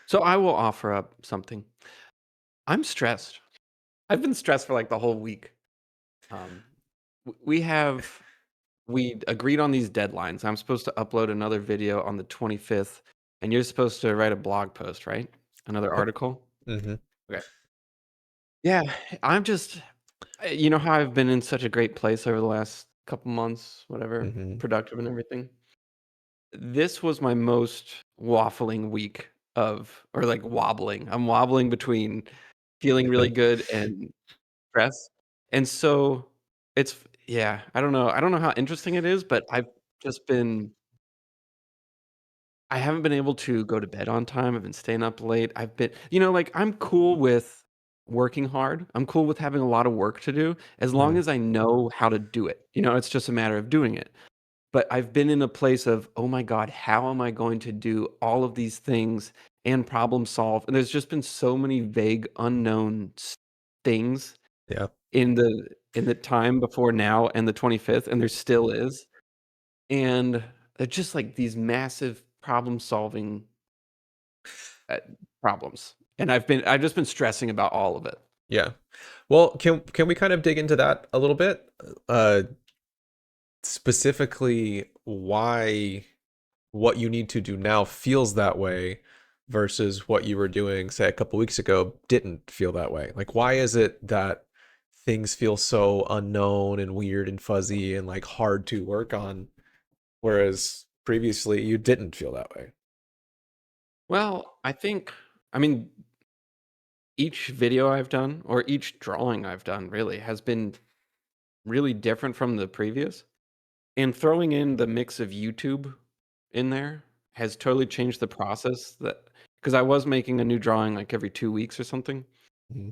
So I will offer up something. I'm stressed. I've been stressed for like the whole week. Um, we have we agreed on these deadlines. I'm supposed to upload another video on the 25th, and you're supposed to write a blog post, right? Another Yep. article. Mhm. Okay. Yeah, I'm just, you know how I've been in such a great place over the last couple months, whatever, Mhm. productive and everything. This was my most waffling week or like wobbling. I'm wobbling between feeling really good and stress. And so yeah, I don't know. I don't know how interesting it is, but just been I haven't been able to go to bed on time. I've been staying up late. Like I'm cool with working hard. I'm cool with having a lot of work to do as long Mhm. as I know how to do it. It's just a matter of doing it. But I've been in a place of, "Oh my god, how am I going to do all of these things and problem solve?" And there's just been so many vague, unknown things Yeah. in the time before now and the 25th, and there still is. And they're just like these massive problem-solving, uh, problems. And I've just been stressing about all of it. Yeah. Well, can we kind of dig into that a little bit? Uh, Specifically, why what you need to do now feels that way versus what you were doing, say, a couple weeks ago didn't feel that way. Like, why is it that things feel so unknown and weird and fuzzy and like hard to work on, whereas previously you didn't feel that way? Well, I mean, each video I've done or each drawing I've done really has been really different from the previous. And throwing in the mix of YouTube in there has totally changed the process because I was making a new drawing like every 2 weeks or something, Mhm.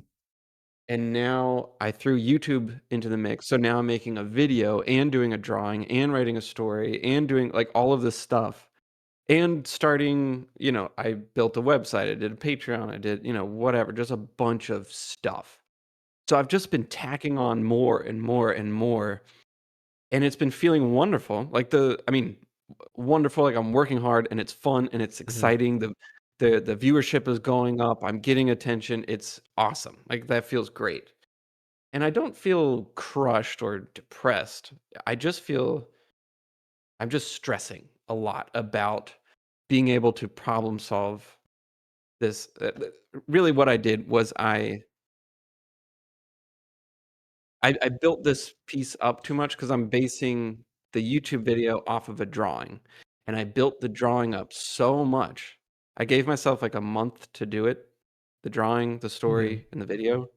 and now I threw YouTube into the mix, so now I'm making a video and doing a drawing and writing a story and doing, like, all of this stuff and I built a website, I did a Patreon, I did, whatever, just a bunch of stuff. So I've just been tacking on more and more and more, and it's been feeling wonderful. Wonderful. Like I'm working hard and it's fun and it's Mhm. exciting. The viewership is going up. I'm getting attention. It's awesome. Like that feels great. And I don't feel crushed or depressed. I just feel I'm just stressing a lot about being able to problem solve this. Really, what I did was I built this piece up too much because 'cause I'm basing the YouTube video off of a drawing, and I built the drawing up so much. I gave myself, like, a month to do it, the drawing, the Mhm. story, and the video,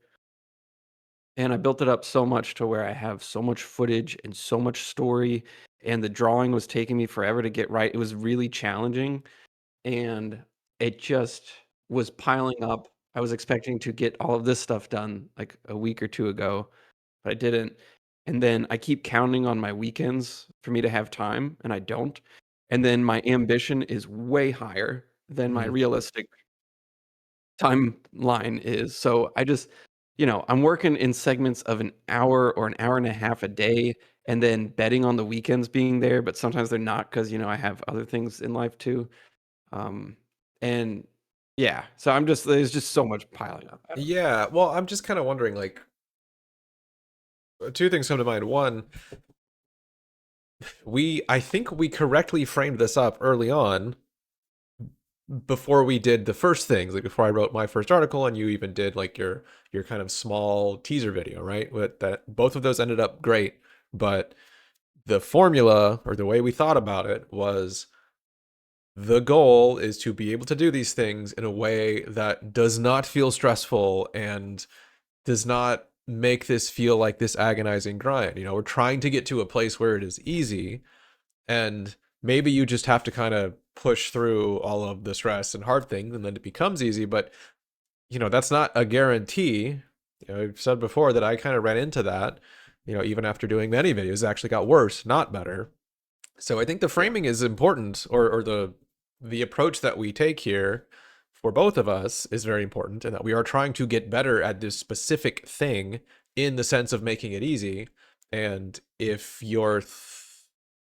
and I built it up so much to where I have so much footage and so much story, and the drawing was taking me forever to get right. It was really challenging, and it just was piling up. I was expecting to get all of this stuff done, like, a week or 2 ago, but I didn't. And then I keep counting on my weekends for me to have time, and I don't. And then my ambition is way higher than my Mhm. realistic timeline is. So I'm working in segments of an hour or an hour and a half a day, and then betting on the weekends being there, but sometimes they're not because I have other things in life too. Um, and yeah, so there's just so much piling up. I don't know. Yeah, well, I'm just kind of wondering, like, two things come to mind. One, I think we correctly framed this up early on before we did the first things, like before I wrote my first article and you even did like your kind of small teaser video, right? But that both of those ended up great, but the formula or the way we thought about it was the goal is to be able to do these things in a way that does not feel stressful and does not make this feel like this agonizing grind. We're trying to get to a place where it is easy, and maybe you just have to kind of push through all of the stress and hard things and then it becomes easy. But that's not a guarantee. I've said before that I kind of ran into that. Even after doing many videos, it actually got worse, not better. So I think the Yeah. framing is important, or the approach that we take here for both of us is very important, and that we are trying to get better at this specific thing in the sense of making it easy. And if your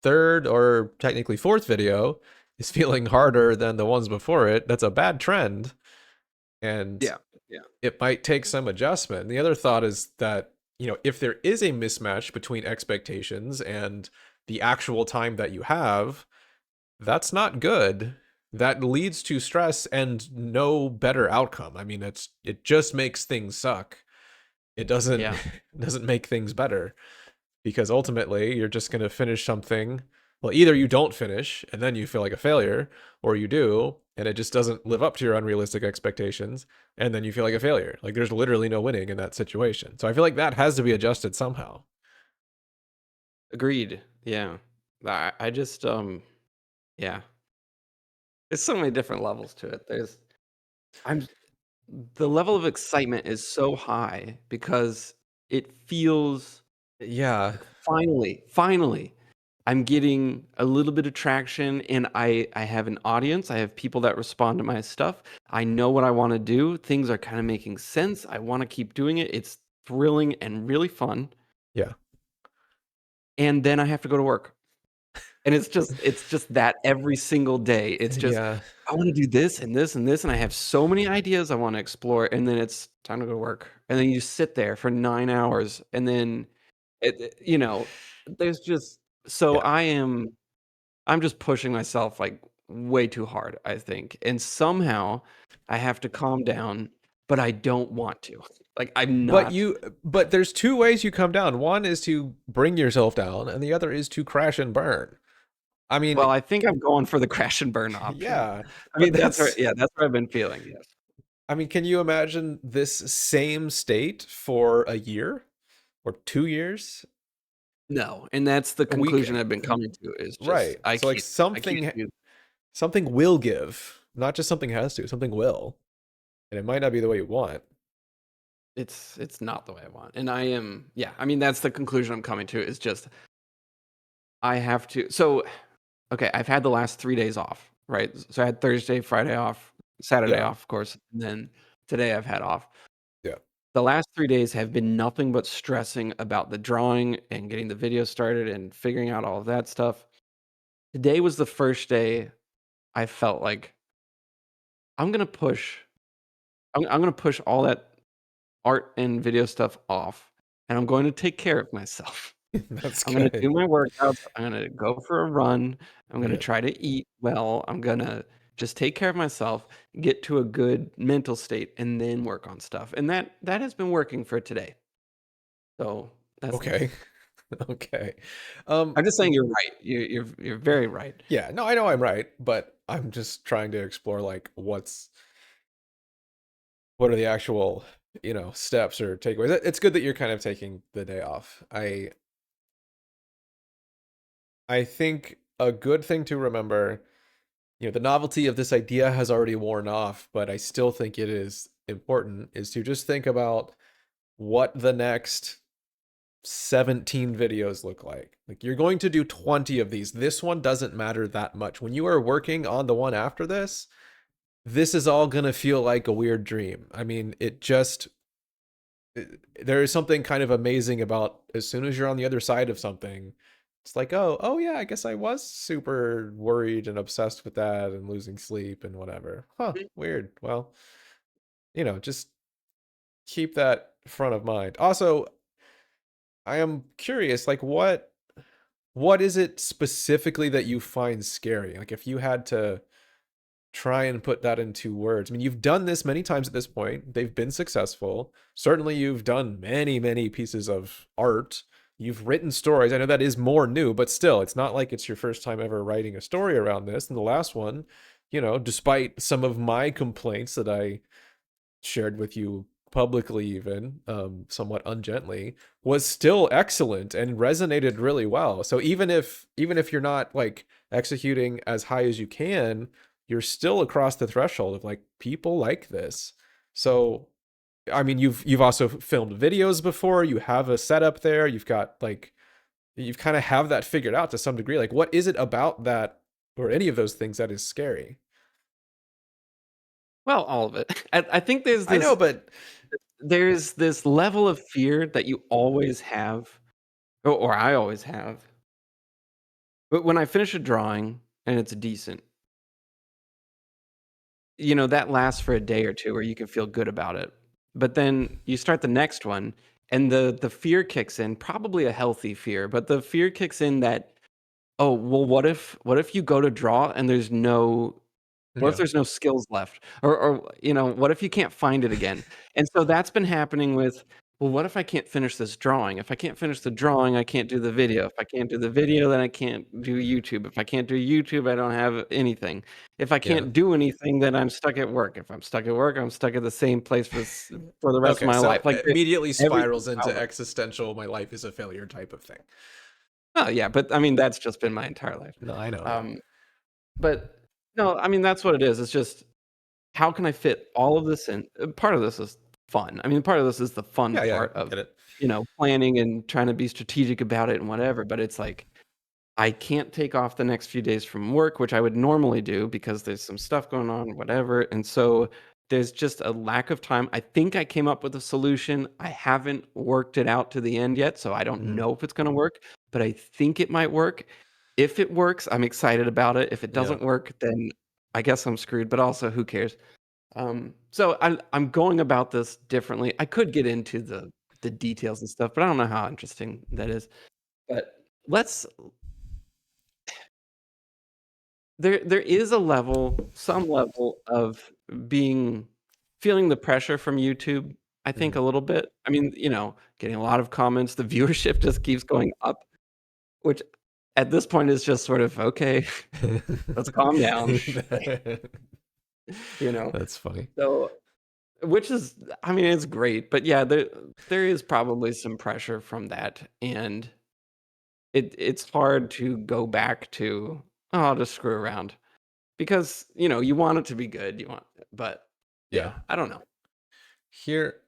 third or technically fourth video is feeling harder than the ones before it, that's a bad trend, and Yeah. Yeah. it might take some adjustment. And the other thought is that, if there is a mismatch between expectations and the actual time that you have, that's not good. That leads to stress and no better outcome. I mean, it just makes things suck. It doesn't Yeah. it doesn't make things better, because ultimately you're just going to finish something. Well, either you don't finish and then you feel like a failure, or you do and it just doesn't live up to your unrealistic expectations and then you feel like a failure. Like, there's literally no winning in that situation. So I feel like that has to be adjusted somehow. Agreed. Yeah. I just yeah. There's so many different levels to it. I'm the level of excitement is so high because it feels Yeah. like finally, I'm getting a little bit of traction and I have an audience. I have people that respond to my stuff. I know what I want to do. Things are kind of making sense. I want to keep doing it. It's thrilling and really fun. Yeah. And then I have to go to work. And it's just that every single day. It's just, Yeah. I wanna do this and this and this, and I have so many ideas I wanna explore, and then it's time to go to work. And then you sit there for 9 hours, and then there's just so Yeah. I'm just pushing myself, like, way too hard, I think, and somehow I have to calm down, but I don't want to. Like, I'm But not you but there's two ways you come down. One is to bring yourself down and the other is to crash and burn. I mean, well, I think I'm going for the crash and burn option. yeah, I but mean, that's right, that's yeah, that's what I've been feeling, yes. I mean, can you imagine this same state for a year or 2 years? No, and that's the We conclusion I've been coming to is just right. So like I can't do something will give, not just something has to, something will. And it might not be the way you want. it's not the way I want, and I am yeah, I mean, that's the conclusion I'm coming to is just I have to so, okay, I've had the last 3 days off, right? So I had Thursday, Friday off, Saturday Yeah. off, of course, and then today I've had off. Yeah. The last 3 days have been nothing but stressing about the drawing and getting the video started and figuring out all of that stuff. Today was the first day I felt like, I'm gonna push I'm gonna push all that art and video stuff off, and I'm going to take care of myself. That's I'm gonna do good. my workouts, I'm gonna go for a run, I'm gonna Yeah. try to eat well, I'm gonna just take care of myself, get to a good mental state, and then work on stuff, and that has been working for today. So, that's Okay. nice. Okay. Um I'm just saying you're right. You're very right. yeah, no, I know I'm right, but I'm just trying to explore like what are the actual, steps or takeaways. It's good that you're kind of taking the day off. I think a good thing to remember, the novelty of this idea has already worn off, but I still think it is important, is to just think about what the next 17 videos look like. Like, you're going to do 20 of these. This one doesn't matter that much. When you are working on the one after this is all going to feel like a weird dream. I mean, there is something kind of amazing about as soon as you're on the other side of something, it's like, oh yeah, I guess I was super worried and obsessed with that and losing sleep and whatever. Huh, Mhm. weird. Well, just keep that front of mind. Also, I am curious, like, what is it specifically that you find scary? Like, if you had to try and put that into words. I mean, you've done this many times at this point. They've been successful. Certainly, you've done many, many pieces of art. You've written stories. I know that is more new, but still, it's not like it's your first time ever writing a story around this. And the last one, despite some of my complaints that I shared with you publicly, even somewhat ungently, was still excellent and resonated really well. So even if you're not like executing as high as you can, you're still across the threshold of like, people like this. So I mean, you've also filmed videos before. You have a setup there. You've got like, you've kind of have that figured out to some degree. Like, what is it about that or any of those things that is scary? Well, all of it. I think I know, but there's this level of fear that you always have, or I always have. But when I finish a drawing and it's decent, you know, that lasts for a day or 2 where you can feel good about it. But then you start the next one, and the fear kicks in, probably a healthy fear, but the fear kicks in that, "Oh, well, what if you go to draw and what if Yeah. there's no skills left? Or, you know, what if you can't find it again?" And so that's been happening with, "Well, what if I can't finish this drawing? If I can't finish the drawing, I can't do the video. If I can't do the video, then I can't do YouTube. If I can't do YouTube, I don't have anything. If I Yeah. can't do anything, then I'm stuck at work. If I'm stuck at work, I'm stuck at the same place for the rest of Okay, my so life." Like, immediately everything's spirals into piled up. existential "my life is a failure" type of thing. Oh, yeah, but, I mean, that's just been my entire life. No, I know, yeah. Um, but no, I mean, that's what it is. It's just, how can I fit all of this in? Part of this is fun. I mean, part of this is the fun Yeah, yeah, part I of, get it. planning and trying to be strategic about it and whatever, but it's like, I can't take off the next few days from work, which I would normally do because there's some stuff going on, whatever, and so there's just a lack of time. I think I came up with a solution. I haven't worked it out to the end yet, so I don't Mhm. know if it's gonna work, but I think it might work. If it works, I'm excited about it. If it Yeah. doesn't work, then I guess I'm screwed, but also who cares? So I'm going about this differently. I could get into the details and stuff, but I don't know how interesting that is. But let's there is a level, some level of being feeling the pressure from YouTube, I think Mhm. a little bit. I mean, getting a lot of comments, the viewership just keeps going up, which at this point is just sort of, "Okay, let's calm down," you know? That's funny. So, which is, I mean, it's great, but yeah, there is probably some pressure from that, and it's hard to go back to, "Oh, I'll just screw around." Because, you want it to be good, but Yeah. yeah, I don't know. Here,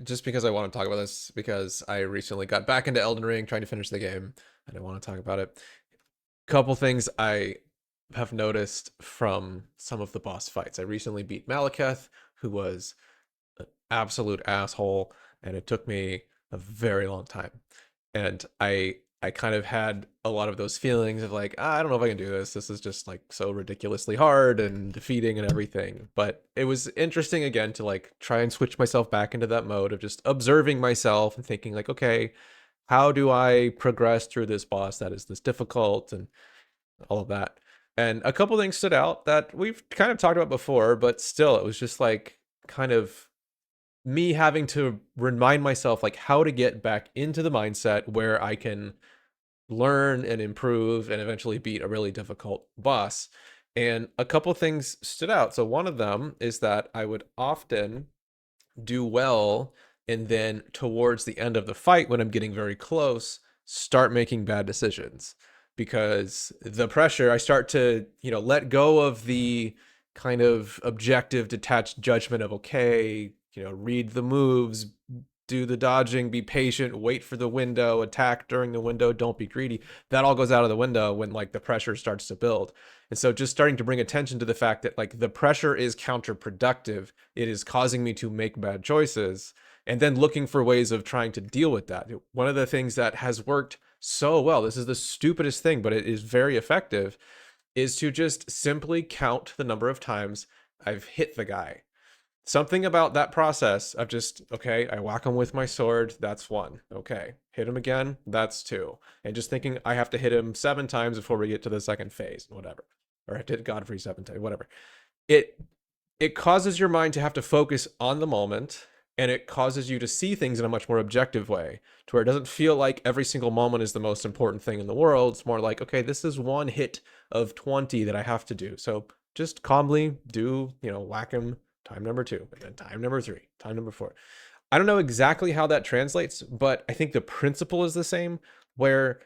just because I want to talk about this, because I recently got back into Elden Ring, trying to finish the game, and I want to talk about it. Couple things I have noticed from some of the boss fights. I recently beat Malekith, who was an absolute asshole, and it took me a very long time. And I kind of had a lot of those feelings of like, I don't know if I can do this. This is just like so ridiculously hard and defeating and everything. But it was interesting again to like try and switch myself back into that mode of just observing myself and thinking like, okay, how do I progress through this boss that is this difficult and all of that. And a couple things stood out that we've kind of talked about before, but still it was just like kind of me having to remind myself like how to get back into the mindset where I can learn and improve and eventually beat a really difficult boss. And a couple things stood out. So one of them is that I would often do well and then towards the end of the fight when I'm getting very close, start making bad decisions because the pressure, I start to, let go of the kind of objective detached judgment of okay, read the moves, do the dodging, be patient, wait for the window, attack during the window, don't be greedy. That all goes out of the window when like the pressure starts to build. And so just starting to bring attention to the fact that like the pressure is counterproductive. It is causing me to make bad choices and then looking for ways of trying to deal with that. One of the things that has worked so well, this is the stupidest thing, but it is very effective, is to just simply count the number of times I've hit the guy. Something about that process of just, okay, I whack him with my sword, that's one. Okay, hit him again, that's two. And just thinking I have to hit him 7 times before we get to the second phase, whatever. Or I have to hit Godfrey 7 times, whatever. It it causes your mind to have to focus on the moment, and it causes you to see things in a much more objective way, to where it doesn't feel like every single moment is the most important thing in the world. It's more like, okay, this is one hit of 20 that I have to do. So just calmly do, whack him time number 2, and then time number 3, time number 4. I don't know exactly how that translates, but I think the principle is the same, where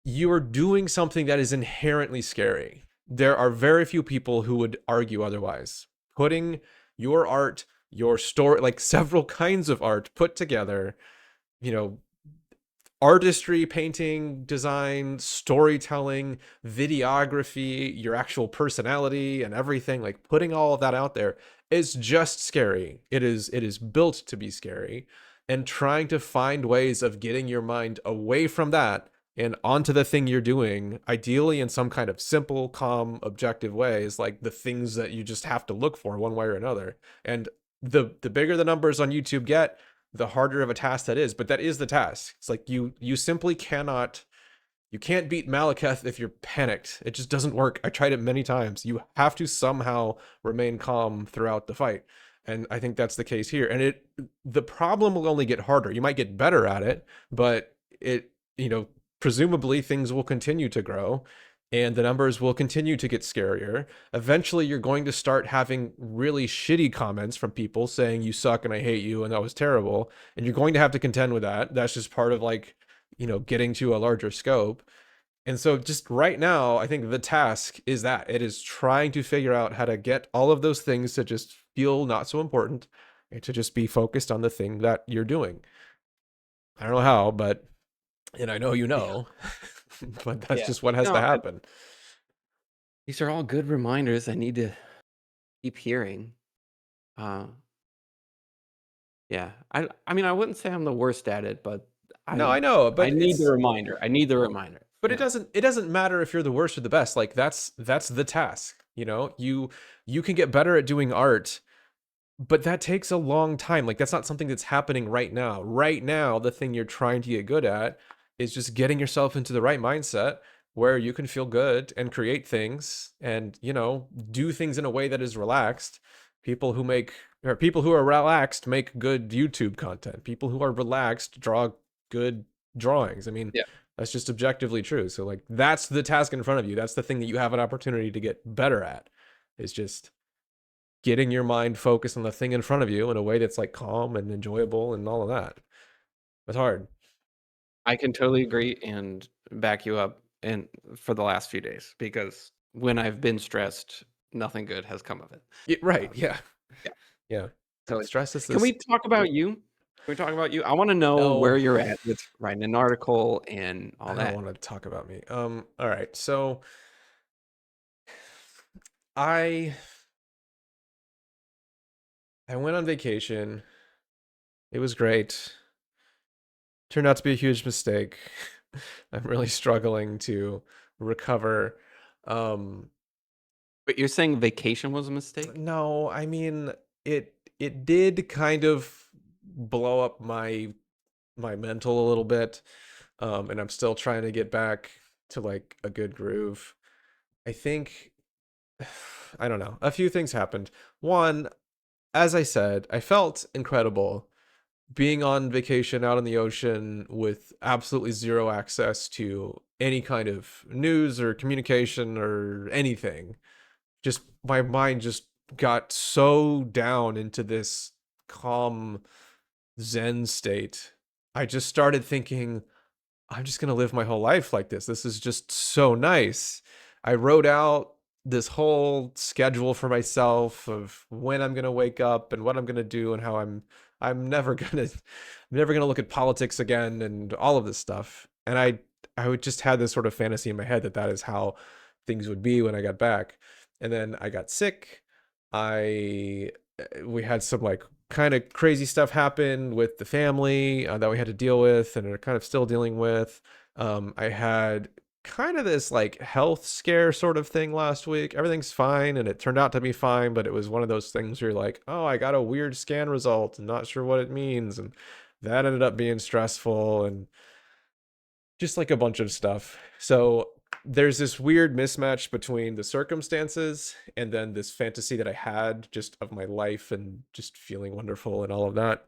you are doing something that is inherently scary. There are very few people who would argue otherwise. Putting your art, your story, like several kinds of art put together, you know, artistry, painting, design, storytelling, videography, your actual personality and everything, like putting all of that out there is just scary. It is built to be scary, and trying to find ways of getting your mind away from that and onto the thing you're doing, ideally in some kind of simple, calm, objective way, is like the things that you just have to look for one way or another. And the bigger the numbers on YouTube get, the harder of a task that is. But that is the task. It's like you simply cannot, you can't beat Malekith if you're panicked. It just doesn't work. I tried it many times. You have to somehow remain calm throughout the fight. And I think that's the case here. And the problem will only get harder. You might get better at it, but presumably things will continue to grow and the numbers will continue to get scarier. Eventually, you're going to start having really shitty comments from people saying you suck and I hate you and that was terrible. And you're going to have to contend with that. That's just part of like, getting to a larger scope. And so just right now, I think the task is that it is trying to figure out how to get all of those things to just feel not so important and to just be focused on the thing that you're doing. I don't know how, and I know you Yeah. know, but that's Yeah. just what has No, to happen. these are all good reminders I need to keep hearing. Uh, yeah. I mean, I wouldn't say I'm the worst at it, but No, I I know, I but need the reminder. I need the reminder. it Yeah. doesn't matter if you're the worst or the best. Like that's the task, you can get better at doing art, but that takes a long time. Like that's not something that's happening right now. Right now, the thing you're trying to get good at is just getting yourself into the right mindset where you can feel good and create things and, do things in a way that is relaxed. People who are relaxed make good YouTube content. People who are relaxed draw good drawings. I mean, Yeah. that's just objectively true. So like that's the task in front of you. That's the thing that you have an opportunity to get better at. Is just getting your mind focused on the thing in front of you in a way that's like calm and enjoyable and all of that. It's hard. I can totally agree and back you up and for the last few days because when I've been stressed, nothing good has come of it. Right. Um, Yeah. yeah. Yeah. So Stress is can this. we talk about you? Can we talk about you? I want to know No, where you're at with writing an article and I all don't that. want to talk about me. All right. So I I went on vacation. It was great. Turned out to be a huge mistake. I'm really struggling to recover. Um, But you're saying vacation was a mistake? no, I mean it did kind of blow up my mental a little bit. And I'm still trying to get back to like a good groove. I think I don't know. A few things happened. One, as I said, I felt incredible being on vacation out in the ocean with absolutely zero access to any kind of news or communication or anything. Just my mind just got so down into this calm zen state. I just started thinking, I'm just going to live my whole life like this. This is just so nice. I wrote out this whole schedule for myself of when I'm going to wake up and what I'm going to do and how I'm never going to I'm never going to look at politics again and all of this stuff. And I would just had this sort of fantasy in my head that that is how things would be when I got back. And then I got sick. I We had some like kind of crazy stuff happen with the family that we had to deal with and are kind of still dealing with. I had kind of this like health scare sort of thing last week. Everything's fine and it turned out to be fine, but it was one of those things where you're like, oh, I got a weird scan result and not sure what it means. And that ended up being stressful and just like a bunch of stuff. So there's this weird mismatch between the circumstances and then this fantasy that I had just of my life and just feeling wonderful and all of that.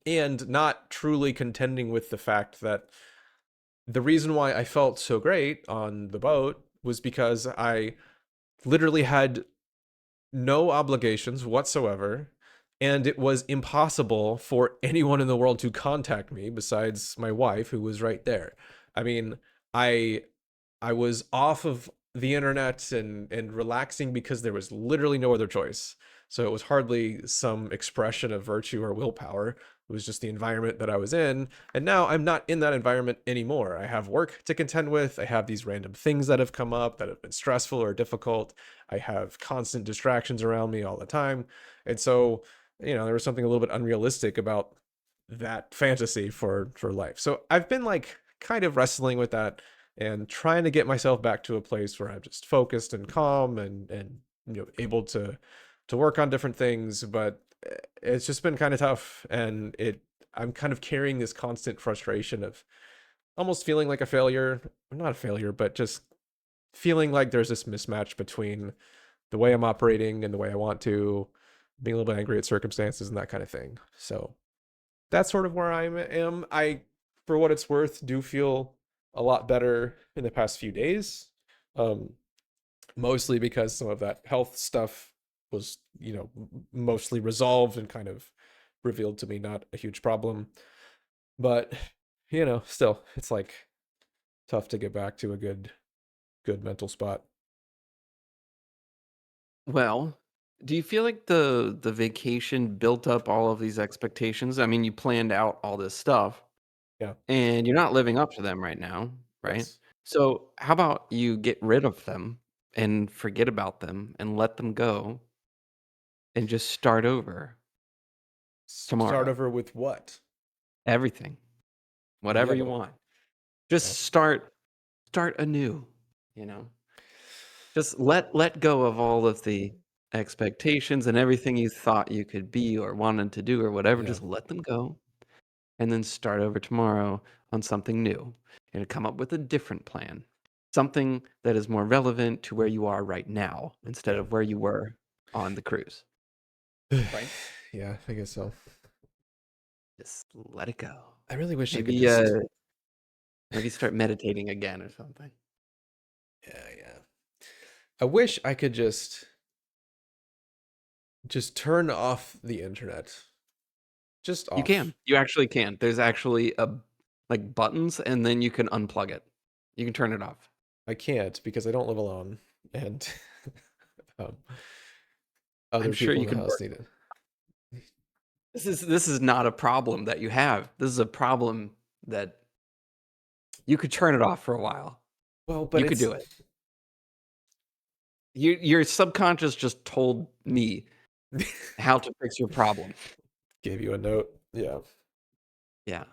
And not truly contending with the fact that the reason why I felt so great on the boat was because I literally had no obligations whatsoever. And it was impossible for anyone in the world to contact me besides my wife, who was right there. I mean, I I was off of the internet and relaxing because there was literally no other choice. So it was hardly some expression of virtue or willpower. It was just the environment that I was in. And now I'm not in that environment anymore. I have work to contend with. I have these random things that have come up that have been stressful or difficult. I have constant distractions around me all the time. And so, there was something a little bit unrealistic about that fantasy for life. So I've been like kind of wrestling with that and trying to get myself back to a place where I'm just focused and calm and able to work on different things. But it's just been kind of tough, and I'm kind of carrying this constant frustration of almost feeling like a failure. Not a failure, but just feeling like there's this mismatch between the way I'm operating and the way I want to, being a little bit angry at circumstances and that kind of thing. So that's sort of where I am. I, for what it's worth, do feel a lot better in the past few days. Um, Mostly because some of that health stuff was, mostly resolved and kind of revealed to me not a huge problem. But, still, it's like tough to get back to a good mental spot. Well, do you feel like the vacation built up all of these expectations? I mean, you planned out all this stuff, Yeah. and you're not living up to them right now, right? Yes. So, how about you get rid of them and forget about them and let them go and just start over Start tomorrow? over with what? Everything, whatever Yeah, you but want. Just yeah. start anew, you know? Just let go of all of the expectations and everything you thought you could be or wanted to do or whatever, Yeah. just let them go and then start over tomorrow on something new and come up with a different plan. Something that is more relevant to where you are right now instead Yeah. of where you were on the cruise, right? Yeah, I guess so. Just let it go. I really wish I could Maybe, just maybe start meditating again or something. yeah. I wish I could just turn off the internet. Just You can. off. You actually can. There's actually like buttons, and then you can unplug it. You can turn it off. I can't because I don't live alone, and um, I'm other sure people you in the could house work. need it. This is not a problem that you have. This is a problem that you could turn it off for a while. Well, but You could it's do it. Your subconscious just told me how to fix your problem. gave you a note. Yeah. Yeah.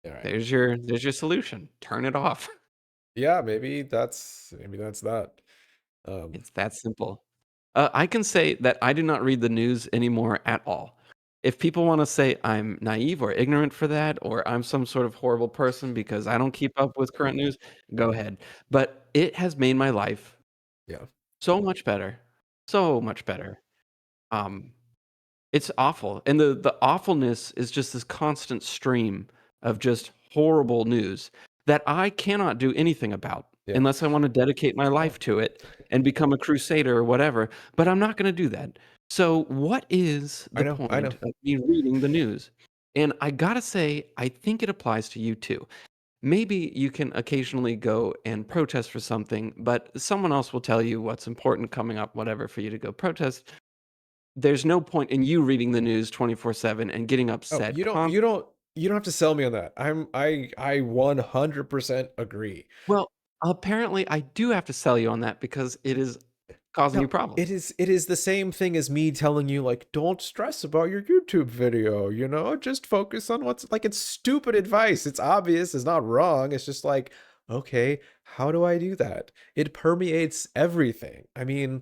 All right. There's your solution. Turn it off. Yeah, maybe that's that. Um, It's that simple. I can say that I do not read the news anymore at all. If people want to say I'm naive or ignorant for that, or I'm some sort of horrible person because I don't keep up with current news, go ahead. But it has made my life yeah. so much better. So much better. Um, it's awful. And the awfulness is just this constant stream of just horrible news that I cannot do anything about Yeah. unless I want to dedicate my Oh, life to it and become a crusader or whatever, but I'm not gonna do that. So, what is I the know. I know. point of me reading the news? And I gotta say, I think it applies to you too. Maybe you can occasionally go and protest for something, but someone else will tell you what's important coming up, whatever, for you to go protest. There's no point in you reading the news 24/7 and getting Oh, upset you don't have to sell me on that. I 100% agree. well, apparently, I do have to sell you on that because it is causing No, you problems. it is the same thing as me telling you like don't stress about your YouTube video, just focus on what's like it's stupid advice. It's obvious, it's not wrong. It's just like, okay, how do I do that? It permeates everything. I mean,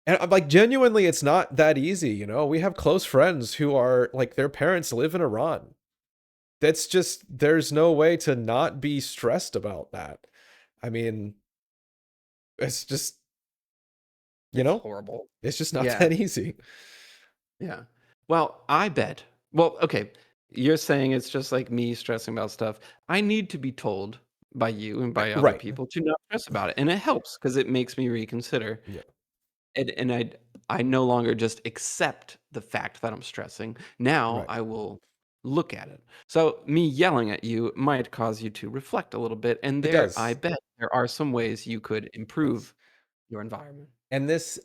and I'm like genuinely it's not that easy. We have close friends who are like their parents live in Iran. That's just there's no way to not be stressed about that. I mean, it's just, you It's know, horrible. it's just not Yeah, that easy. yeah. Well, I bet well, okay, you're saying it's just like me stressing about stuff. I need to be told by you and by other Right. people to not stress about it, and it helps because it makes me reconsider. Yeah. And I no longer just accept the fact that I'm stressing. Now Right. I will look at it. So me yelling at you might cause you to reflect a little bit, and It there I does. bet there are some ways you could Yes. improve your environment. And this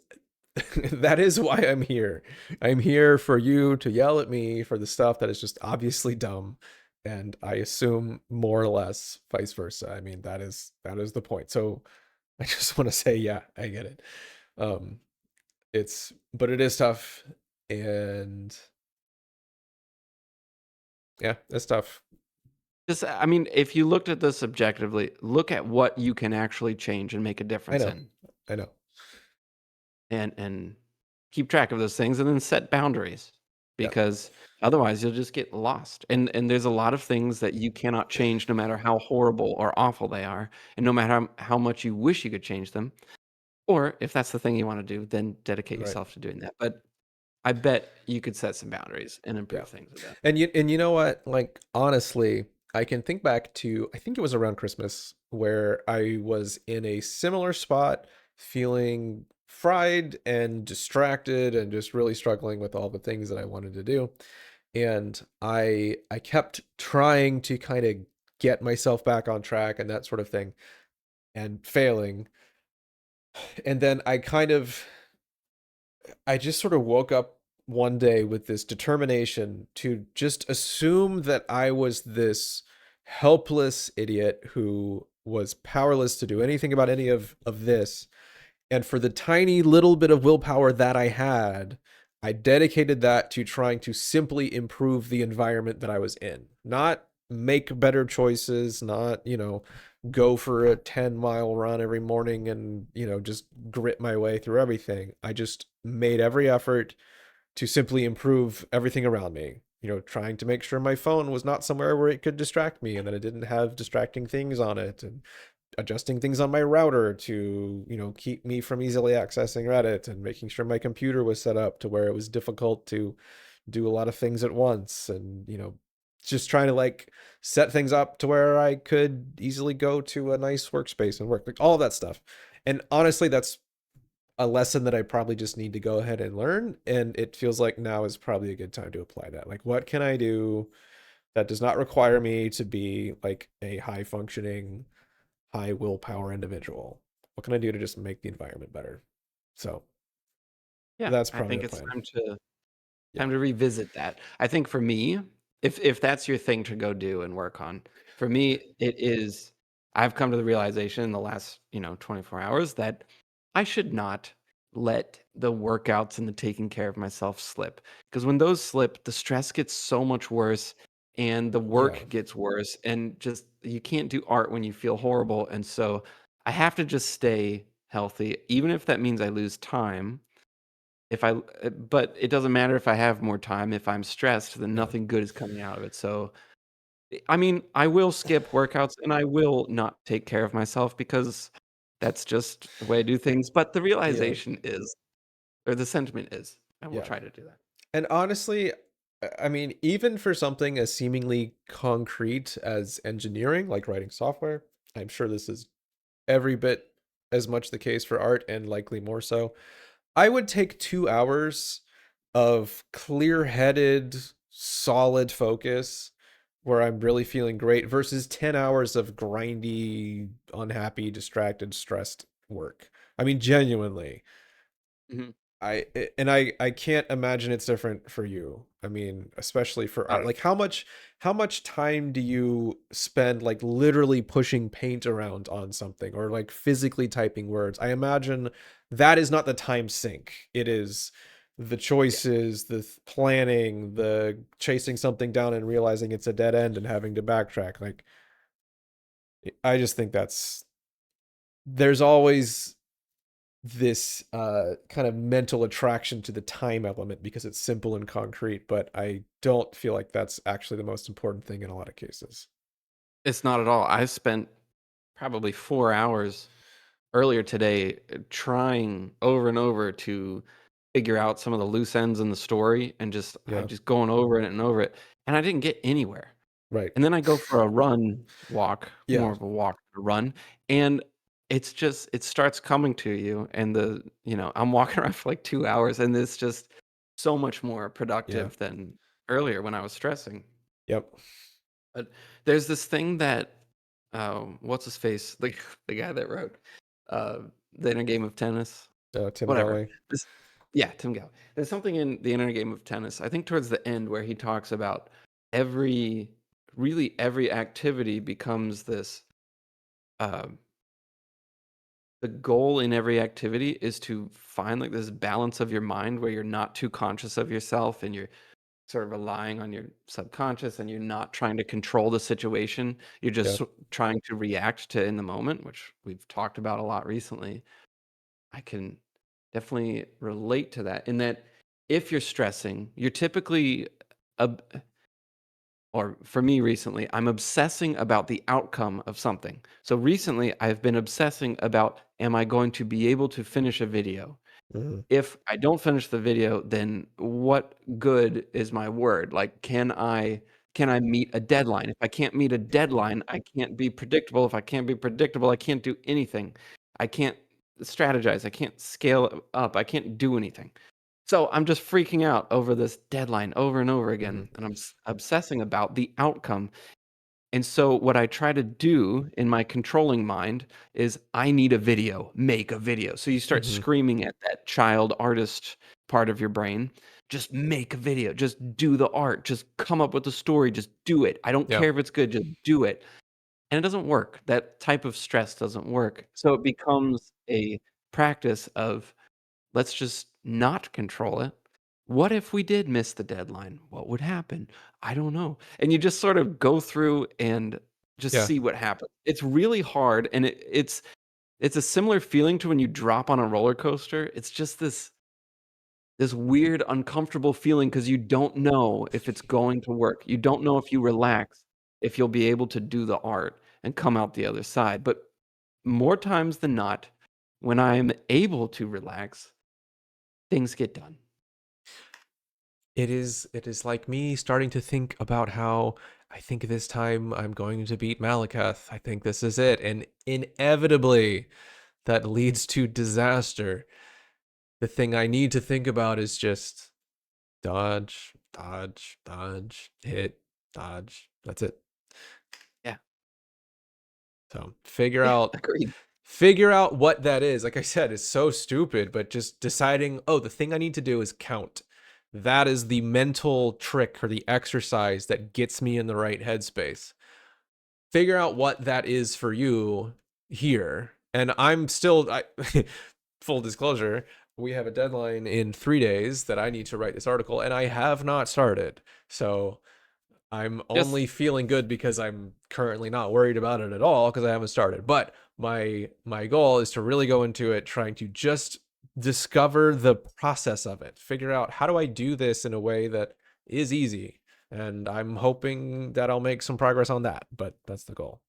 that is why I'm here. I'm here for you to yell at me for the stuff that is just obviously dumb. And I assume more or less vice versa. I mean, that is the point. So I just want to say, yeah, I get it. Um, but it is tough. And yeah, it's tough. Just I mean, if you looked at this objectively, look at what you can actually change and make a I difference know. in, I know. and keep track of those things, and then set boundaries, Yeah. because otherwise you'll just get lost. And there's a lot of things that you cannot change no matter how horrible or awful they are, and no matter how much you wish you could change them. Or if that's the thing you wanna do, then dedicate Right. yourself to doing that. But I bet you could set some boundaries and Yeah. improve things with that. And you know what? Like honestly, I can think back to I think it was around Christmas where I was in a similar spot, feeling fried and distracted and just really struggling with all the things that I wanted to do. And I kept trying to kind of get myself back on track and that sort of thing and failing. And then I just sort of woke up one day with this determination to just assume that I was this helpless idiot who was powerless to do anything about any of this. And for the tiny little bit of willpower that I had, I dedicated that to trying to simply improve the environment that I was in. Not make better choices, not, go for a 10-mile run every morning and, just grit my way through everything. I just made every effort to simply improve everything around me. Trying to make sure my phone was not somewhere where it could distract me and that it didn't have distracting things on it, and adjusting things on my router to, keep me from easily accessing Reddit, and making sure my computer was set up to where it was difficult to do a lot of things at once, and, just trying to like set things up to where I could easily go to a nice workspace and work, like all of that stuff. And honestly, that's a lesson that I probably just need to go ahead and learn. And it feels like now is probably a good time to apply that. Like, what can I do that does not require me to be like a high functioning, high willpower individual? What can I do to just make the environment better? So Yeah, that's I probably think the it's plan. time Yeah. to revisit that. I think for me, if that's your thing to go do and work on, for me, it is I've come to the realization in the last, 24 hours that I should not let the workouts and the taking care of myself slip. Because when those slip, the stress gets so much worse and the Yeah. work gets worse. And just you can't do art when you feel horrible. And so I have to just stay healthy, even if that means I lose time. But it doesn't matter if I have more time. If I'm stressed, then Yeah. nothing good is coming out of it. So, I mean, I will skip workouts and I will not take care of myself because that's just the way I do things. But the Yeah. realization is, or the sentiment is, I will Yeah. try to do that. And honestly, I mean, even for something as seemingly concrete as engineering, like writing software, I'm sure this is every bit as much the case for art and likely more so. I would take 2 hours of clear headed, solid focus where I'm really feeling great versus 10 hours of grindy, unhappy, distracted, stressed work. I mean, genuinely. Mhm. And I can't imagine it's different for you. I mean, especially for Not art. at Like how much time do you spend like literally pushing paint around on something or like physically typing words? I imagine that is not the time sink. It is the Yeah. choices, the planning, the chasing something down and realizing it's a dead end and having to backtrack. Like I just think there's always this kind of mental attraction to the time element because it's simple and concrete, but I don't feel like that's actually the most important thing in a lot of cases. It's not at all. I spent probably 4 hours earlier today trying over and over to figure out some of the loose ends in the story, and I'm Yeah, just going over it and over it, and I didn't get anywhere. right. And then I go for a walk, Yeah, more of a walk than a run, and it starts coming to you, and I'm walking around for like 2 hours, and it's just so much more yeah, productive than earlier when I was stressing. yep. But there's this thing that, what's his face? The guy that wrote, uh, The Inner Game of Tennis? Tim Whatever. Galley. This Yeah, Tim Galway. There's something in The Inner Game of Tennis, I think towards the end, where he talks about every every activity becomes this, um the goal in every activity is to find, like, this balance of your mind where you're not too conscious of yourself and you're sort of relying on your subconscious and you're not trying to control the situation. You're just Yeah. trying to react to in the moment, which we've talked about a lot recently. I can definitely relate to that in that if you're stressing, you're typically, ob- or for me recently, I'm obsessing about the outcome of something. So recently, I've been obsessing about, am I going to be able to finish a video? Mhm. If I don't finish the video, then what good is my word? Like, can I meet a deadline? If I can't meet a deadline, I can't be predictable. If I can't be predictable, I can't do anything. I can't strategize. I can't scale up. I can't do anything. So I'm just freaking out over this deadline over and over Mhm. again, and I'm obsessing about the outcome. And so what I try to do in my controlling mind is I need a video, make a video. So you start Mhm. screaming at that child artist part of your brain, just make a video, just do the art, just come up with a story, just do it. I don't Yeah. care if it's good, just do it. And it doesn't work. That type of stress doesn't work. So it becomes a practice of let's just not control it. What if we did miss the deadline? What would happen? I don't know. And you just sort of go through and just Yeah. see what happens. It's really hard, and it's a similar feeling to when you drop on a roller coaster. It's just this weird, uncomfortable feeling because you don't know if it's going to work. You don't know if you relax, if you'll be able to do the art and come out the other side. But more times than not, when I'm able to relax, things get done. It is like me starting to think about how I think this time I'm going to beat Malekith. I think this is it. And inevitably that leads to disaster. The thing I need to think about is just dodge, dodge, dodge, hit, dodge. That's it. Yeah. So Yeah, agreed. figure out what that is. Like I said, it's so stupid, but just deciding, oh, the thing I need to do is count. That is the mental trick or the exercise that gets me in the right headspace. Figure out what that is for you here. And I'm still full disclosure, we have a deadline in 3 days that I need to write this article and I have not started. So I'm Just only feeling good because I'm currently not worried about it at all because I haven't started. But my goal is to really go into it trying to just discover the process of it. Figure out how do I do this in a way that is easy. And I'm hoping that I'll make some progress on that, but that's the goal.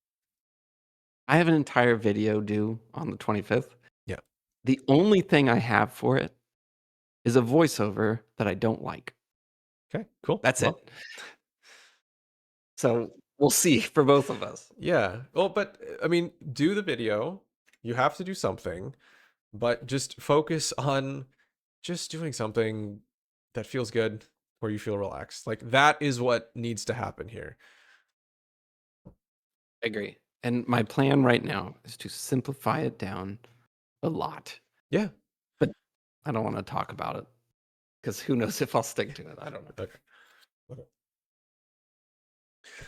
I have an entire video due on the 25th. Yeah. The only thing I have for it is a voiceover that I don't like. Okay, cool. That's Well, it. So, we'll see for both of us. yeah. Well, but I mean, do the video. You have to do something, but just focus on just doing something that feels good where you feel relaxed. Like that is what needs to happen here. I agree. And my plan right now is to simplify it down a lot, Yeah. but I don't wanna talk about it because who knows if I'll stick to it. I don't know. Okay. Okay.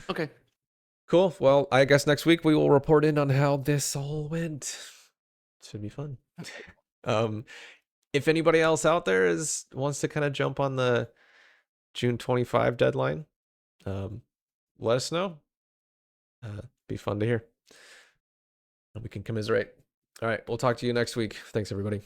Okay. Cool. Well, I guess next week we will report in on how this all went. Should be fun. Um, if anybody else out there is wants to kind of jump on the June 25 deadline, um, let us know. Be fun to hear. And we can commiserate. All right, we'll talk to you next week. Thanks, everybody.